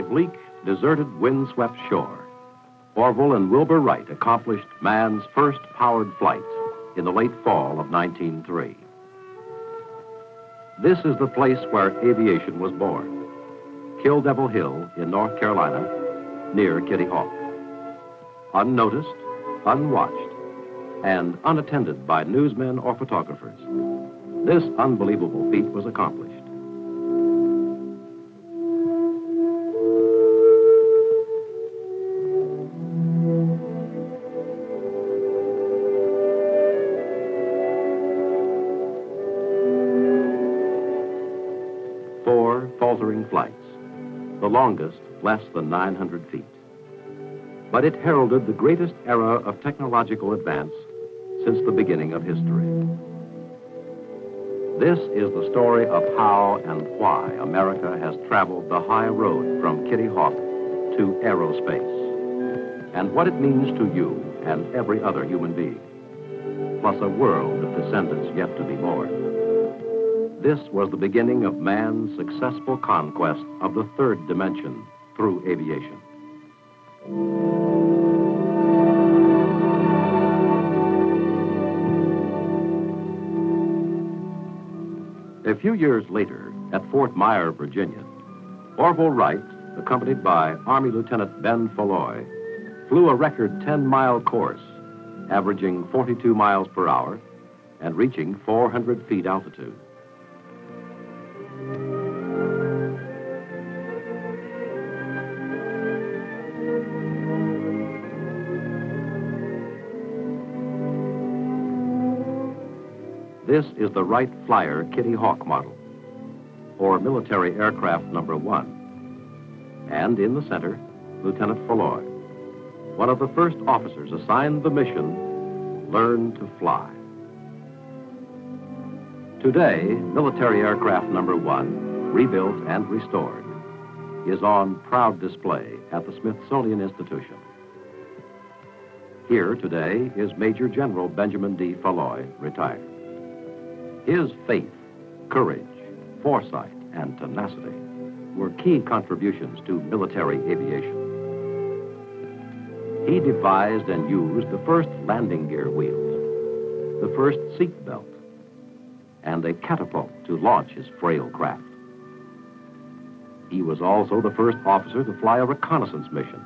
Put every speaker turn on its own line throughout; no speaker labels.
bleak, deserted, windswept shore, Orville and Wilbur Wright accomplished man's first powered flight in the late fall of 1903. This is the place where aviation was born, Kill Devil Hill in North Carolina, near Kitty Hawk. Unnoticed, unwatched, and unattended by newsmen or photographers, this unbelievable feat was accomplished. Four faltering flights, the longest less than 900 feet. But it heralded the greatest era of technological advance since the beginning of history. This is the story of how and why America has traveled the high road from Kitty Hawk to aerospace, and what it means to you and every other human being, plus a world of descendants yet to be born. This was the beginning of man's successful conquest of the third dimension through aviation. A few years later, at Fort Myer, Virginia, Orville Wright, accompanied by Army Lieutenant Ben FOULOIS, flew a record 10-mile course, averaging 42 miles per hour and reaching 400 feet altitude. This is the Wright Flyer Kitty Hawk model, or military aircraft number 1. And in the center, Lieutenant FOULOIS, one of the first officers assigned the mission, learn to fly. Today, military aircraft number 1, rebuilt and restored, is on proud display at the Smithsonian Institution. Here today is Major General Benjamin D. FOULOIS, retired. His faith, courage, foresight, and tenacity were key contributions to military aviation. He devised and used the first landing gear wheels, the first seat belt, and a catapult to launch his frail craft. He was also the first officer to fly a reconnaissance mission,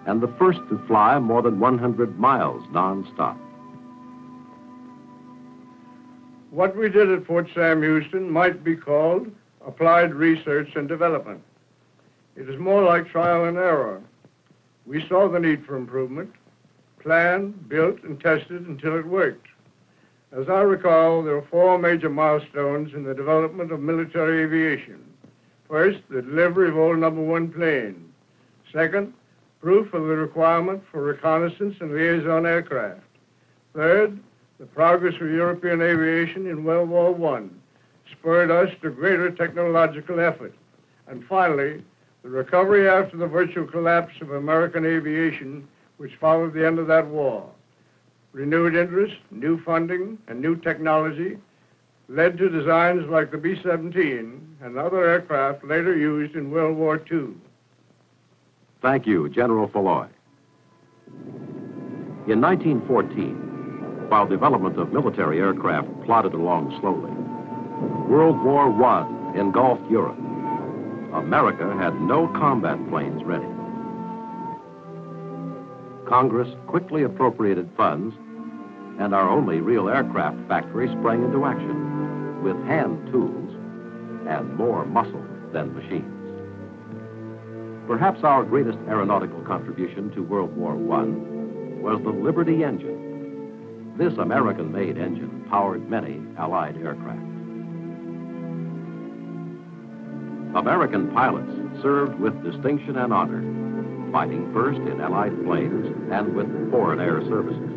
and the first to fly more than 100 miles non-stop.
What we did at Fort Sam Houston might be called applied research and development. It is more like trial and error. We saw the need for improvement, planned, built, and tested until it worked. As I recall, there are 4 major milestones in the development of military aviation. First, the delivery of old number 1 plane. Second, proof of the requirement for reconnaissance and liaison aircraft. Third, the progress of European aviation in World War I spurred us to greater technological effort. And finally, the recovery after the virtual collapse of American aviation, which followed the end of that war. Renewed interest, new funding, and new technology led to designs like the B-17 and other aircraft later used in World War II.
Thank you, General FOULOIS. In 1914, while development of military aircraft plodded along slowly, World War I engulfed Europe. America had no combat planes ready. Congress quickly appropriated funds, and our only real aircraft factory sprang into action with hand tools and more muscle than machines. Perhaps our greatest aeronautical contribution to World War I was the Liberty engine. This American-made engine powered many Allied aircraft. American pilots served with distinction and honor, fighting first in Allied planes and with foreign air services.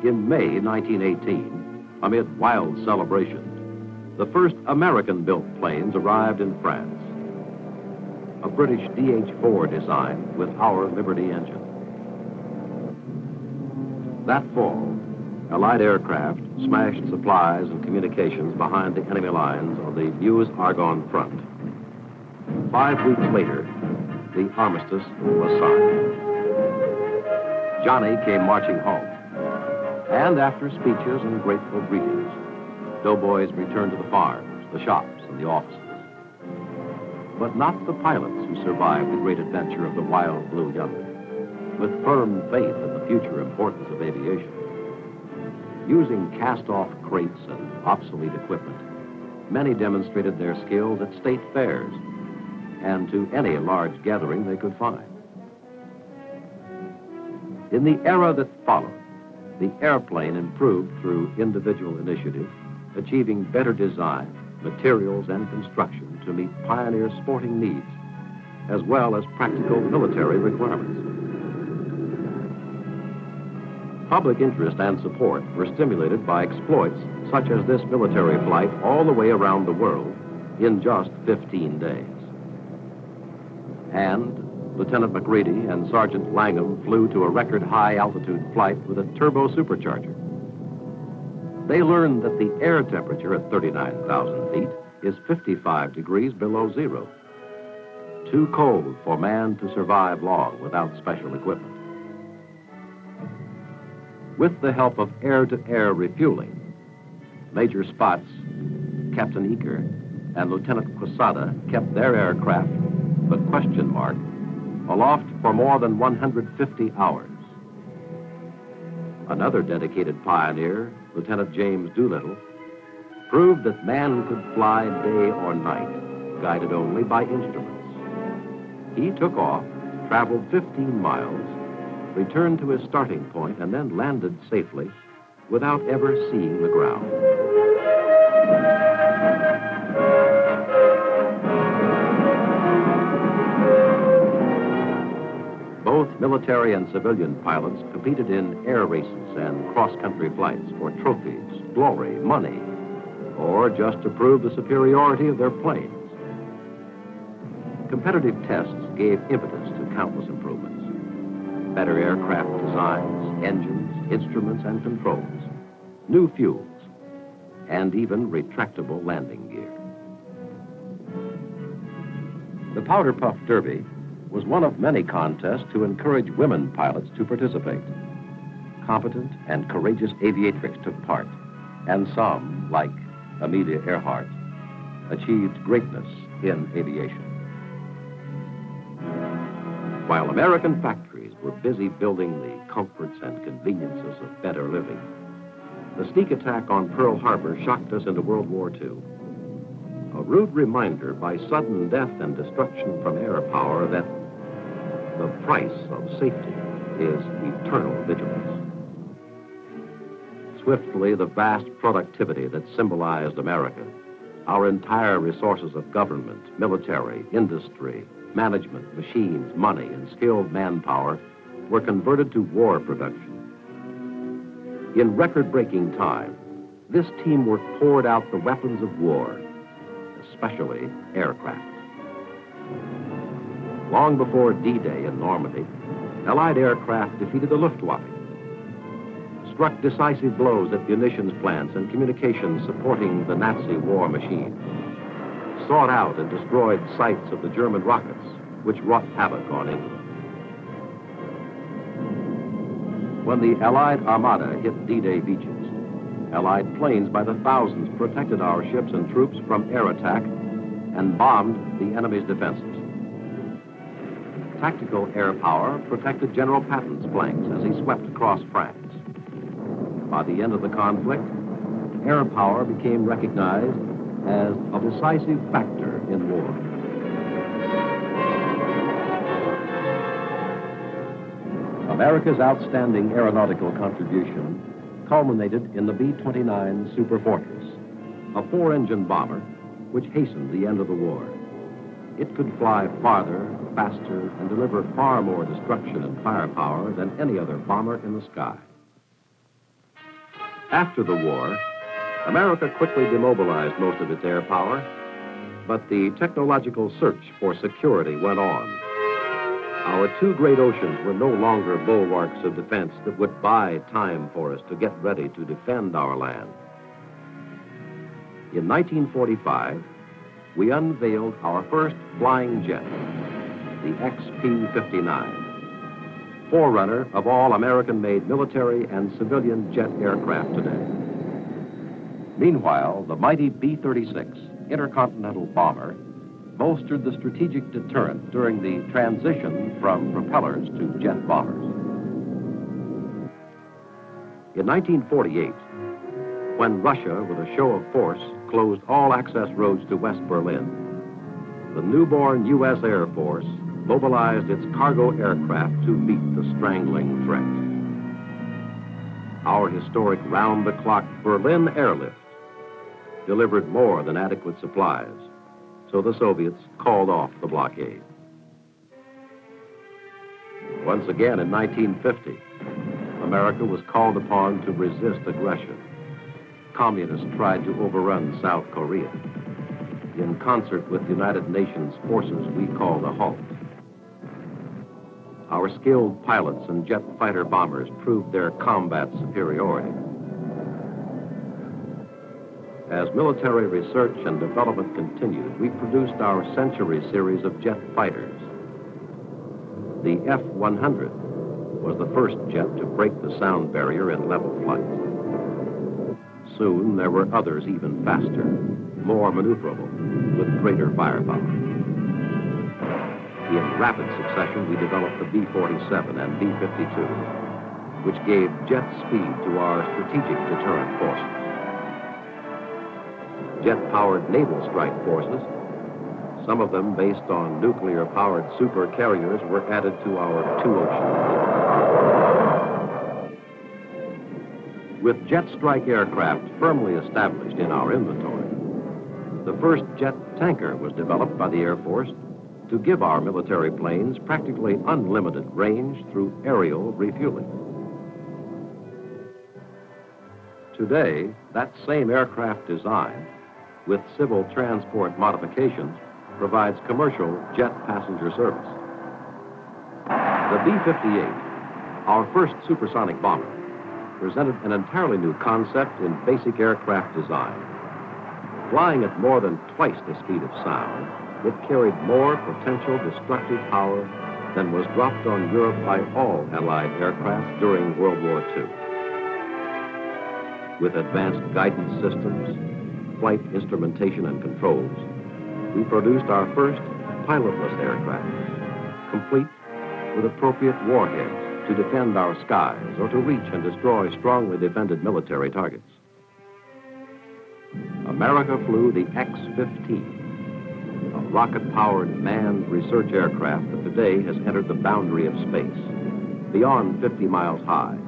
In May 1918, amid wild celebrations, the first American-built planes arrived in France. A British DH-4 design with our Liberty engine. That fall, Allied aircraft smashed supplies and communications behind the enemy lines on the Meuse-Argonne front. 5 weeks later, the armistice was signed. Johnny came marching home. And after speeches and grateful greetings, doughboys returned to the farms, the shops, and the offices. But not the pilots who survived the great adventure of the wild blue yonder, with firm faith in the future importance of aviation. Using cast-off crates and obsolete equipment, many demonstrated their skills at state fairs and to any large gathering they could find. In the era that followed, the airplane improved through individual initiative, achieving better design, materials, and construction to meet pioneer sporting needs, as well as practical military requirements. Public interest and support were stimulated by exploits such as this military flight all the way around the world in just 15 days. And Lieutenant McCready and Sergeant Langham flew to a record high altitude flight with a turbo supercharger. They learned that the air temperature at 39,000 feet is 55 degrees below zero. Too cold for man to survive long without special equipment. With the help of air-to-air refueling, Major Spots, Captain Eaker, and Lieutenant Quesada kept their aircraft, the question mark, aloft for more than 150 hours. Another dedicated pioneer, Lieutenant James Doolittle, proved that man could fly day or night, guided only by instruments. He took off, traveled 15 miles, returned to his starting point, and then landed safely without ever seeing the ground. Both military and civilian pilots competed in air races and cross-country flights for trophies, glory, money, or just to prove the superiority of their planes. Competitive tests gave impetus to countless improvements. Better aircraft designs, engines, instruments, and controls, new fuels, and even retractable landing gear. The Powder Puff Derby was one of many contests to encourage women pilots to participate. Competent and courageous aviatrix took part, and some, like Amelia Earhart, achieved greatness in aviation. While American factories were busy building the comforts and conveniences of better living, the sneak attack on Pearl Harbor shocked us into World War II. A rude reminder by sudden death and destruction from air power that the price of safety is eternal vigilance. Swiftly, the vast productivity that symbolized America, our entire resources of government, military, industry, management, machines, money, and skilled manpower were converted to war production. In record-breaking time, this teamwork poured out the weapons of war, especially aircraft. Long before D-Day in Normandy, Allied aircraft defeated the Luftwaffe, struck decisive blows at munitions plants and communications supporting the Nazi war machine, sought out and destroyed sites of the German rockets, which wrought havoc on England. When the Allied Armada hit D-Day beaches, Allied planes by the thousands protected our ships and troops from air attack and bombed the enemy's defenses. Tactical air power protected General Patton's flanks as he swept across France. By the end of the conflict, air power became recognized as a decisive factor in war. America's outstanding aeronautical contribution culminated in the B-29 Super Fortress, a 4-engine bomber which hastened the end of the war. It could fly farther, faster, and deliver far more destruction and firepower than any other bomber in the sky. After the war, America quickly demobilized most of its air power, but the technological search for security went on. Our two great oceans were no longer bulwarks of defense that would buy time for us to get ready to defend our land. In 1945, we unveiled our first flying jet, the XP-59, forerunner of all American-made military and civilian jet aircraft today. Meanwhile, the mighty B-36 intercontinental bomber bolstered the strategic deterrent during the transition from propellers to jet bombers. In 1948, when Russia, with a show of force, closed all access roads to West Berlin, the newborn U.S. Air Force mobilized its cargo aircraft to meet the strangling threat. Our historic round-the-clock Berlin airlift delivered more than adequate supplies, so the Soviets called off the blockade. Once again in 1950, America was called upon to resist aggression. Communists tried to overrun South Korea. In concert with the United Nations forces we called a halt. Our skilled pilots and jet fighter bombers proved their combat superiority. As military research and development continued, we produced our Century series of jet fighters. The F-100 was the first jet to break the sound barrier in level flight. Soon there were others even faster, more maneuverable, with greater firepower. In rapid succession, we developed the B-47 and B-52, which gave jet speed to our strategic deterrent forces. Jet-powered naval strike forces, some of them based on nuclear-powered super carriers, were added to our two oceans. With jet strike aircraft firmly established in our inventory, the first jet tanker was developed by the Air Force to give our military planes practically unlimited range through aerial refueling. Today, that same aircraft design, with civil transport modifications, provides commercial jet passenger service. The B-58, our first supersonic bomber, presented an entirely new concept in basic aircraft design. Flying at more than twice the speed of sound, it carried more potential destructive power than was dropped on Europe by all Allied aircraft during World War II. With advanced guidance systems, flight instrumentation and controls, we produced our first pilotless aircraft, complete with appropriate warheads to defend our skies or to reach and destroy strongly defended military targets. America flew the X-15, a rocket-powered manned research aircraft that today has entered the boundary of space, beyond 50 miles high,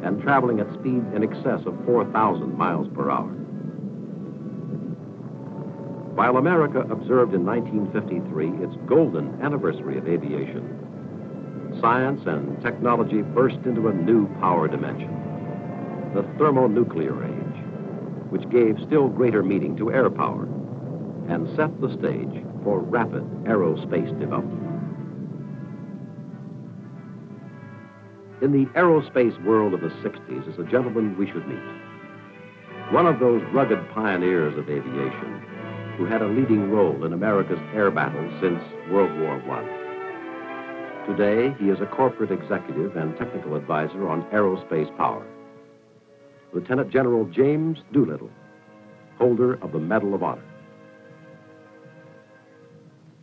and traveling at speed in excess of 4,000 miles per hour. While America observed in 1953 its golden anniversary of aviation, science and technology burst into a new power dimension, the thermonuclear age, which gave still greater meaning to air power and set the stage for rapid aerospace development. In the aerospace world of the 60s is a gentleman we should meet. One of those rugged pioneers of aviation who had a leading role in America's air battles since World War I. Today, he is a corporate executive and technical advisor on aerospace power. Lieutenant General James Doolittle, holder of the Medal of Honor.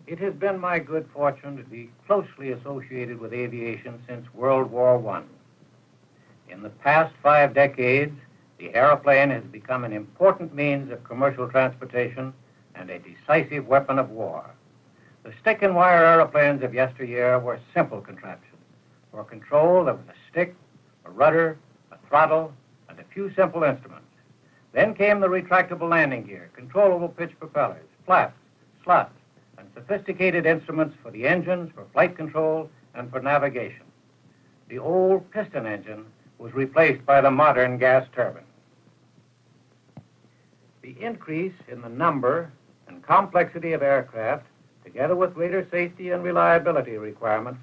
It has been my good fortune to be closely associated with aviation since World War I. In the past 5 decades, the airplane has become an important means of commercial transportation and a decisive weapon of war. The stick and wire airplanes of yesteryear were simple contraptions. For control, there was a stick, a rudder, a throttle, and a few simple instruments. Then came the retractable landing gear, controllable pitch propellers, flaps, slots, and sophisticated instruments for the engines, for flight control, and for navigation. The old piston engine was replaced by the modern gas turbine. The increase in the number and complexity of aircraft, together with greater safety and reliability requirements,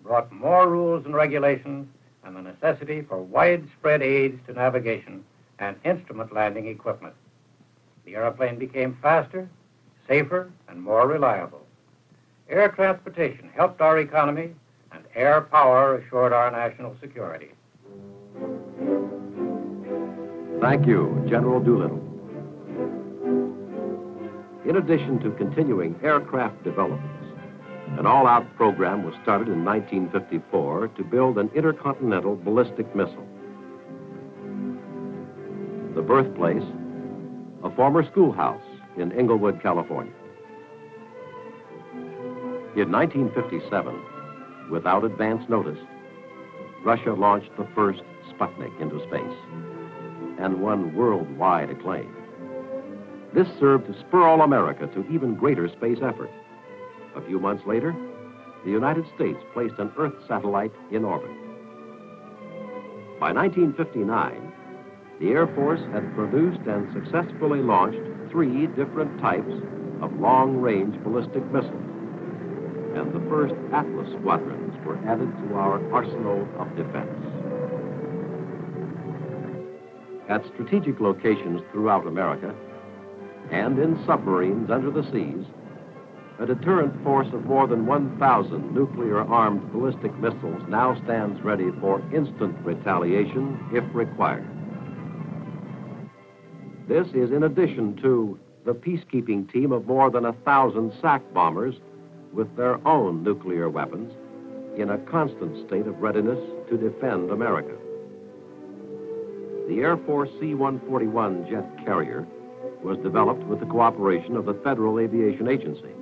brought more rules and regulations and the necessity for widespread aids to navigation and instrument landing equipment. The airplane became faster, safer and more reliable. Air transportation helped our economy, and air power assured our national security.
Thank you, General Doolittle. In addition to continuing aircraft developments, an all-out program was started in 1954 to build an intercontinental ballistic missile. The birthplace, a former schoolhouse in Inglewood, California. In 1957, without advance notice, Russia launched the first Sputnik into space and won worldwide acclaim. This served to spur all America to even greater space effort. A few months later, the United States placed an Earth satellite in orbit. By 1959, the Air Force had produced and successfully launched 3 different types of long-range ballistic missiles, and the first Atlas squadrons were added to our arsenal of defense. At strategic locations throughout America, and in submarines under the seas, a deterrent force of more than 1,000 nuclear-armed ballistic missiles now stands ready for instant retaliation if required. This is in addition to the peacekeeping team of more than 1,000 SAC bombers with their own nuclear weapons in a constant state of readiness to defend America. The Air Force C-141 jet carrier was developed with the cooperation of the Federal Aviation Agency.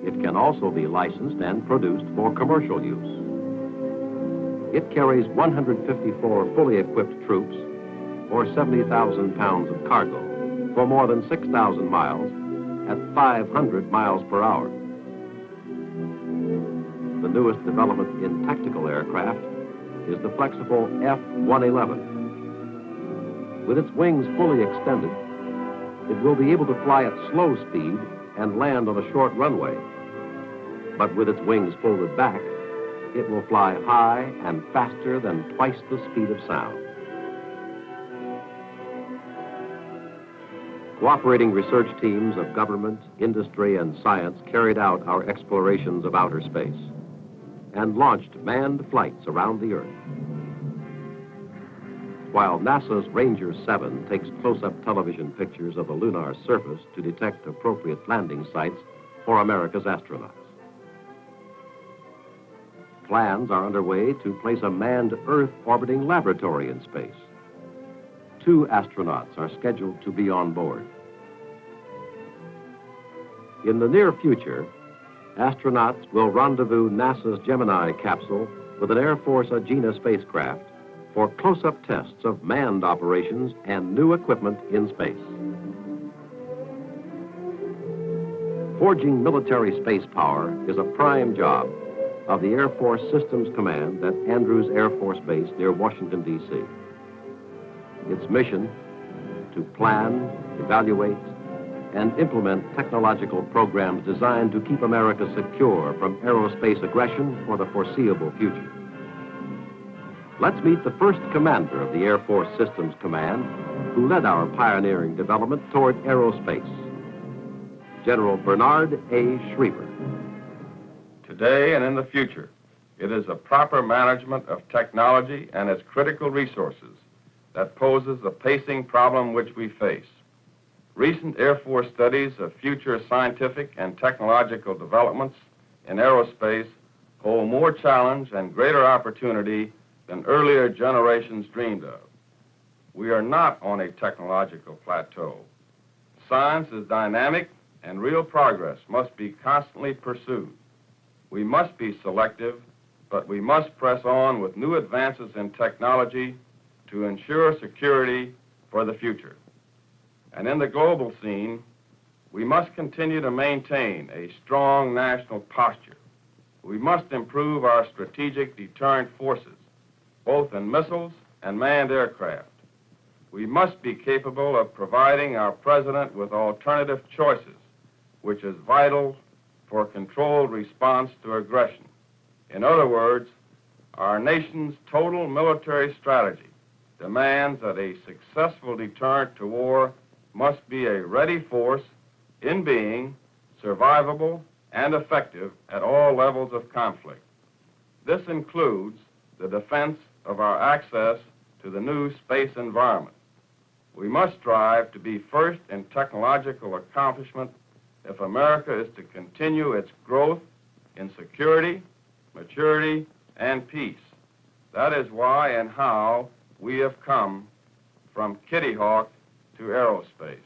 It can also be licensed and produced for commercial use. It carries 154 fully equipped troops or 70,000 pounds of cargo for more than 6,000 miles at 500 miles per hour. The newest development in tactical aircraft is the flexible F-111. With its wings fully extended, it will be able to fly at slow speed and land on a short runway. But with its wings folded back, it will fly high and faster than twice the speed of sound. Cooperating research teams of government, industry, and science carried out our explorations of outer space and launched manned flights around the Earth. While NASA's Ranger 7 takes close-up television pictures of the lunar surface to detect appropriate landing sites for America's astronauts. Plans are underway to place a manned Earth-orbiting laboratory in space. 2 astronauts are scheduled to be on board. In the near future, astronauts will rendezvous NASA's Gemini capsule with an Air Force Agena spacecraft for close-up tests of manned operations and new equipment in space. Forging military space power is a prime job of the Air Force Systems Command at Andrews Air Force Base near Washington, D.C. Its mission to plan, evaluate, and implement technological programs designed to keep America secure from aerospace aggression for the foreseeable future. Let's meet the first commander of the Air Force Systems Command who led our pioneering development toward aerospace, General Bernard A. Schriever.
Today and in the future, it is a proper management of technology and its critical resources that poses the pacing problem which we face. Recent Air Force studies of future scientific and technological developments in aerospace hold more challenge and greater opportunity than earlier generations dreamed of. We are not on a technological plateau. Science is dynamic and real progress must be constantly pursued. We must be selective, but we must press on with new advances in technology to ensure security for the future. And in the global scene, we must continue to maintain a strong national posture. We must improve our strategic deterrent forces, both in missiles and manned aircraft. We must be capable of providing our president with alternative choices, which is vital for controlled response to aggression. In other words, our nation's total military strategy demands that a successful deterrent to war must be a ready force in being, survivable, and effective at all levels of conflict. This includes the defense of our access to the new space environment. We must strive to be first in technological accomplishment if America is to continue its growth in security, maturity, and peace. That is why and how we have come from Kitty Hawk to aerospace.